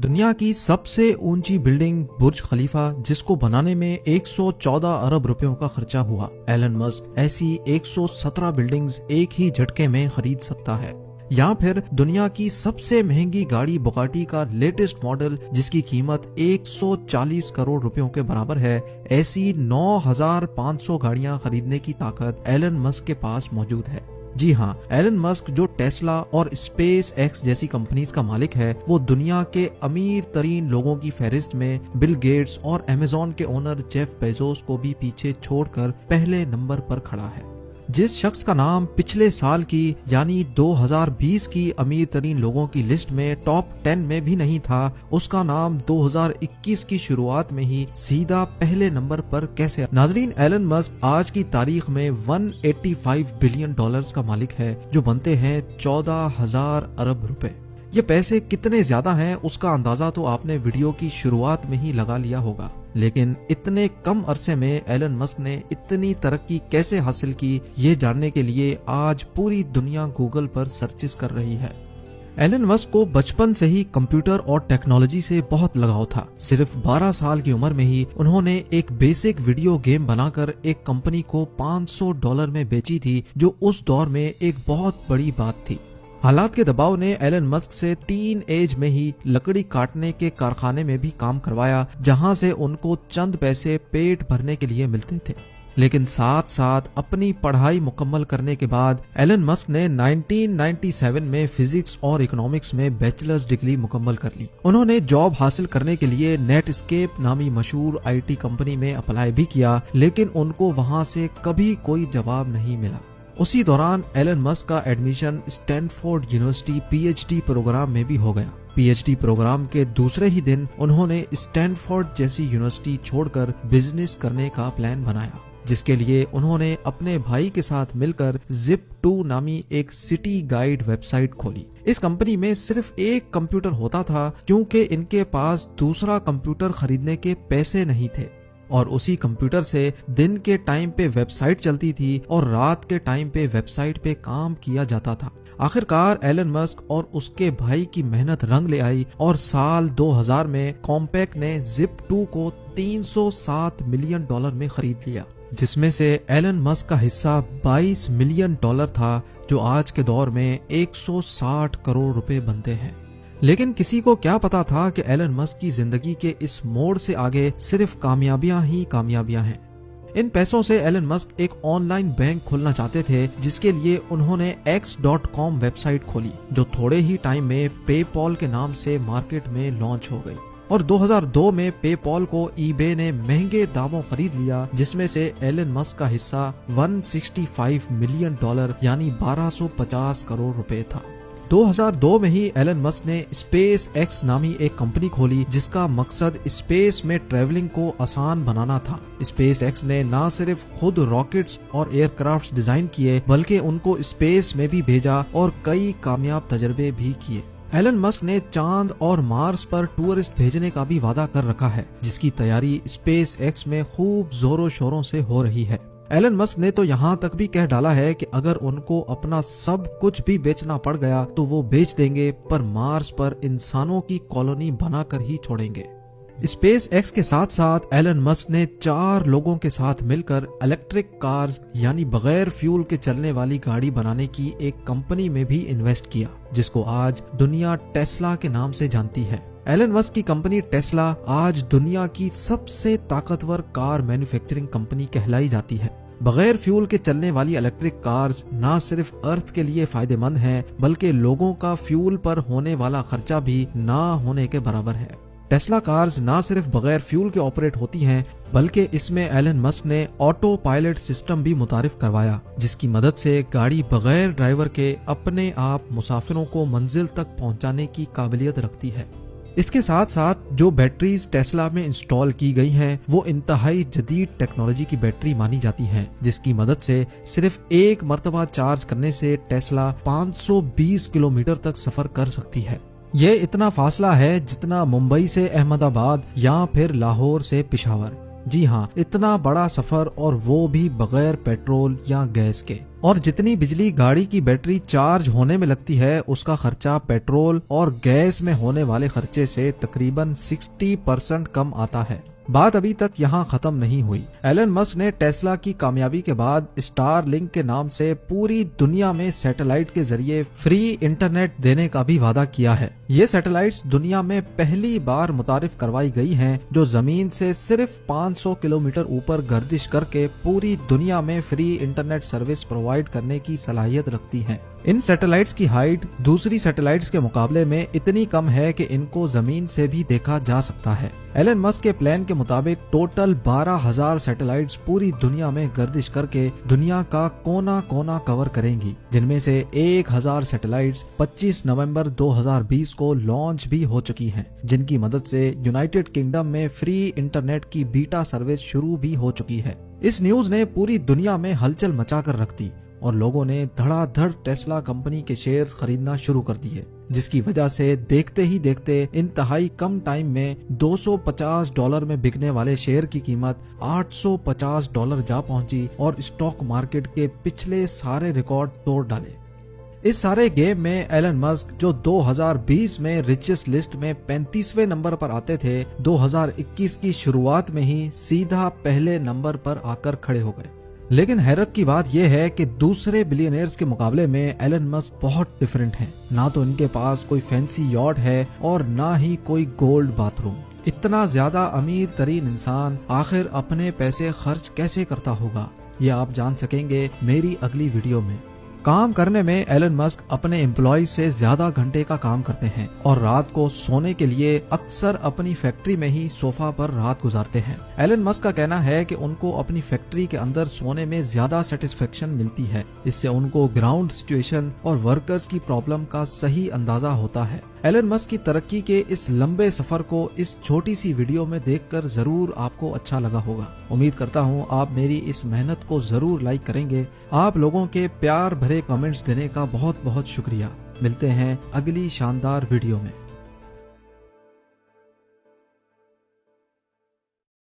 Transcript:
दुनिया की सबसे ऊंची बिल्डिंग बुर्ज खलीफा, जिसको बनाने में 114 अरब रुपयों का खर्चा हुआ। एलन मस्क ऐसी 117 बिल्डिंग्स एक ही झटके में खरीद सकता है। या फिर दुनिया की सबसे महंगी गाड़ी बुगाटी का लेटेस्ट मॉडल, जिसकी कीमत 140 करोड़ रुपयों के बराबर है, ऐसी 9500 गाड़ियां खरीदने की ताकत एलन मस्क के पास मौजूद है। जी हाँ, एलन मस्क जो टेस्ला और स्पेस एक्स जैसी कंपनीज का मालिक है, वो दुनिया के अमीर तरीन लोगों की फहरिस्त में बिल गेट्स और अमेज़न के ओनर जेफ बेजोस को भी पीछे छोड़कर पहले नंबर पर खड़ा है। जिस शख्स का नाम पिछले साल की यानी 2020 की अमीर तरीन लोगों की लिस्ट में टॉप 10 में भी नहीं था, उसका नाम 2021 की शुरुआत में ही सीधा पहले नंबर पर कैसे। नाजरीन, एलन मस्क आज की तारीख में 185 बिलियन डॉलर्स का मालिक है, जो बनते हैं 14,000 अरब रुपए। ये पैसे कितने ज्यादा हैं, उसका अंदाजा तो आपने वीडियो की शुरुआत में ही लगा लिया होगा। लेकिन इतने कम अरसे में एलन मस्क ने इतनी तरक्की कैसे हासिल की, ये जानने के लिए आज पूरी दुनिया गूगल पर सर्चेस कर रही है। एलन मस्क को बचपन से ही कंप्यूटर और टेक्नोलॉजी से बहुत लगाव था। सिर्फ 12 साल की उम्र में ही उन्होंने एक बेसिक वीडियो गेम बनाकर एक कंपनी को $500 में बेची थी, जो उस दौर में एक बहुत बड़ी बात थी। हालात के दबाव ने एलन मस्क से टीन एज में ही लकड़ी काटने के कारखाने में भी काम करवाया, जहां से उनको चंद पैसे पेट भरने के लिए मिलते थे। लेकिन साथ साथ अपनी पढ़ाई मुकम्मल करने के बाद एलन मस्क ने 1997 में फिजिक्स और इकोनॉमिक्स में बैचलर्स डिग्री मुकम्मल कर ली। उन्होंने जॉब हासिल करने के लिए नेटस्केप नामी मशहूर IT कंपनी में अप्लाई भी किया, लेकिन उनको वहां से कभी कोई जवाब नहीं मिला। उसी दौरान एलन मस्क का admission Stanford University PhD program में भी हो गया। PhD प्रोग्राम के दूसरे ही दिन उन्होंने स्टैनफोर्ड जैसी यूनिवर्सिटी छोड़कर बिजनेस करने का प्लान बनाया, जिसके लिए उन्होंने अपने भाई के साथ मिलकर Zip2 नामी एक सिटी गाइड वेबसाइट खोली। इस कंपनी में सिर्फ एक कंप्यूटर होता था, क्योंकि इनके पास दूसरा कंप्यूटर खरीदने के पैसे नहीं थे, और उसी कंप्यूटर से दिन के टाइम पे वेबसाइट चलती थी और रात के टाइम पे वेबसाइट पे काम किया जाता था। आखिरकार एलन मस्क और उसके भाई की मेहनत रंग ले आई और साल 2000 में कॉम्पैक ने Zip2 को $307 मिलियन में खरीद लिया, जिसमें से एलन मस्क का हिस्सा $22 मिलियन था, जो आज के दौर में 160 करोड़ रुपए बनते हैं। लेकिन किसी को क्या पता था कि एलन मस्क की जिंदगी के इस मोड़ से आगे सिर्फ कामयाबियां ही कामयाबियां हैं। इन पैसों से एलन मस्क एक ऑनलाइन बैंक खोलना चाहते थे, जिसके लिए उन्होंने X.com वेबसाइट खोली, जो थोड़े ही टाइम में पेपॉल के नाम से मार्केट में लॉन्च हो गई। और 2002 में पेपॉल को eBay ने महंगे दामों खरीद लिया, जिसमें से एलन मस्क का हिस्सा $165 मिलियन यानी 1250 करोड़ रुपए था। 2002 में ही एलन मस्क ने स्पेस एक्स नामी एक कंपनी खोली, जिसका मकसद स्पेस में ट्रैवलिंग को आसान बनाना था। स्पेस एक्स ने न सिर्फ खुद रॉकेट्स और एयरक्राफ्ट डिजाइन किए, बल्कि उनको स्पेस में भी भेजा और कई कामयाब तजर्बे भी किए। एलन मस्क ने चांद और मार्स पर टूरिस्ट भेजने का भी वादा कर रखा है, जिसकी तैयारी स्पेस एक्स में खूब जोरों शोरों से हो रही है। एलन मस्क ने तो यहाँ तक भी कह डाला है कि अगर उनको अपना सब कुछ भी बेचना पड़ गया तो वो बेच देंगे, पर मार्स पर इंसानों की कॉलोनी बनाकर ही छोड़ेंगे। स्पेस एक्स के साथ साथ एलन मस्क ने 4 लोगों के साथ मिलकर इलेक्ट्रिक कार्स यानी बगैर फ्यूल के चलने वाली गाड़ी बनाने की एक कंपनी में भी इन्वेस्ट किया, जिसको आज दुनिया टेस्ला के नाम से जानती है। एलन मस्क की कंपनी टेस्ला आज दुनिया की सबसे ताकतवर कार मैन्युफैक्चरिंग कंपनी कहलाई जाती है। बगैर फ्यूल के चलने वाली इलेक्ट्रिक कार्स न सिर्फ अर्थ के लिए फायदेमंद हैं, बल्कि लोगों का फ्यूल पर होने वाला खर्चा भी ना होने के बराबर है। टेस्ला कार्स न सिर्फ बगैर फ्यूल के ऑपरेट होती हैं, बल्कि इसमें एलन मस्क ने ऑटो पायलट सिस्टम भी मुतारिफ करवाया, जिसकी मदद से गाड़ी बगैर ड्राइवर के अपने आप मुसाफिरों को मंजिल तक पहुंचाने की काबिलियत रखती है। इसके साथ साथ जो बैटरीज टेस्ला में इंस्टॉल की गई हैं, वो इंतहाई जदीद टेक्नोलॉजी की बैटरी मानी जाती हैं, जिसकी मदद से सिर्फ एक मरतबा चार्ज करने से टेस्ला 520 किलोमीटर तक सफर कर सकती है। ये इतना फासला है जितना मुंबई से अहमदाबाद या फिर लाहौर से पेशावर। जी हाँ, इतना बड़ा सफर, और वो भी बगैर पेट्रोल या गैस के। और जितनी बिजली गाड़ी की बैटरी चार्ज होने में लगती है उसका खर्चा पेट्रोल और गैस में होने वाले खर्चे से तकरीबन 60% कम आता है। बात अभी तक यहाँ खत्म नहीं हुई। एलन मस्क ने टेस्ला की कामयाबी के बाद स्टारलिंक के नाम से पूरी दुनिया में सैटेलाइट के जरिए फ्री इंटरनेट देने का भी वादा किया है। ये सैटेलाइट्स दुनिया में पहली बार मुतारिफ करवाई गई हैं, जो जमीन से सिर्फ 500 किलोमीटर ऊपर गर्दिश करके पूरी दुनिया में फ्री इंटरनेट सर्विस प्रोवाइड करने की सलाहियत रखती हैं। इन सैटेलाइट्स की हाइट दूसरी सैटेलाइट्स के मुकाबले में इतनी कम है कि इनको जमीन से भी देखा जा सकता है। एलन मस्क के प्लान के मुताबिक टोटल 12,000 सैटेलाइट्स पूरी दुनिया में गर्दिश करके दुनिया का कोना कोना कवर करेंगी, जिनमें से 1,000 सैटेलाइट्स 25 नवंबर 2020 को लॉन्च भी हो चुकी हैं, जिनकी मदद से यूनाइटेड किंगडम में फ्री इंटरनेट की बीटा सर्विस शुरू भी हो चुकी है। इस न्यूज ने पूरी दुनिया में हलचल मचा कर रख दी और लोगों ने धड़ाधड़ टेस्ला कंपनी के शेयर्स खरीदना शुरू कर दिए, जिसकी वजह से देखते ही देखते इंतहाई कम टाइम में $250 में बिकने वाले शेयर की कीमत $850 जा पहुंची और स्टॉक मार्केट के पिछले सारे रिकॉर्ड तोड़ डाले। इस सारे गेम में एलन मस्क, जो 2020 में रिचेस्ट लिस्ट में 35वें नंबर पर आते थे, 2021 की शुरुआत में ही सीधा पहले नंबर पर आकर खड़े हो गए। लेकिन हैरत की बात यह है कि दूसरे बिलियनियर्स के मुकाबले में एलन मस्क बहुत डिफरेंट हैं। ना तो इनके पास कोई फैंसी यॉट है और ना ही कोई गोल्ड बाथरूम। इतना ज्यादा अमीर तरीन इंसान आखिर अपने पैसे खर्च कैसे करता होगा, ये आप जान सकेंगे मेरी अगली वीडियो में। काम करने में एलन मस्क अपने एम्प्लॉय से ज्यादा घंटे का काम करते हैं और रात को सोने के लिए अक्सर अपनी फैक्ट्री में ही सोफा पर रात गुजारते हैं। एलन मस्क का कहना है कि उनको अपनी फैक्ट्री के अंदर सोने में ज्यादा सेटिस्फेक्शन मिलती है। इससे उनको ग्राउंड सिचुएशन और वर्कर्स की प्रॉब्लम का सही अंदाजा होता है। एलन मस्क की तरक्की के इस लंबे सफर को इस छोटी सी वीडियो में देखकर जरूर आपको अच्छा लगा होगा। उम्मीद करता हूँ आप मेरी इस मेहनत को जरूर लाइक करेंगे। आप लोगों के प्यार भरे कमेंट्स देने का बहुत बहुत शुक्रिया। मिलते हैं अगली शानदार वीडियो में।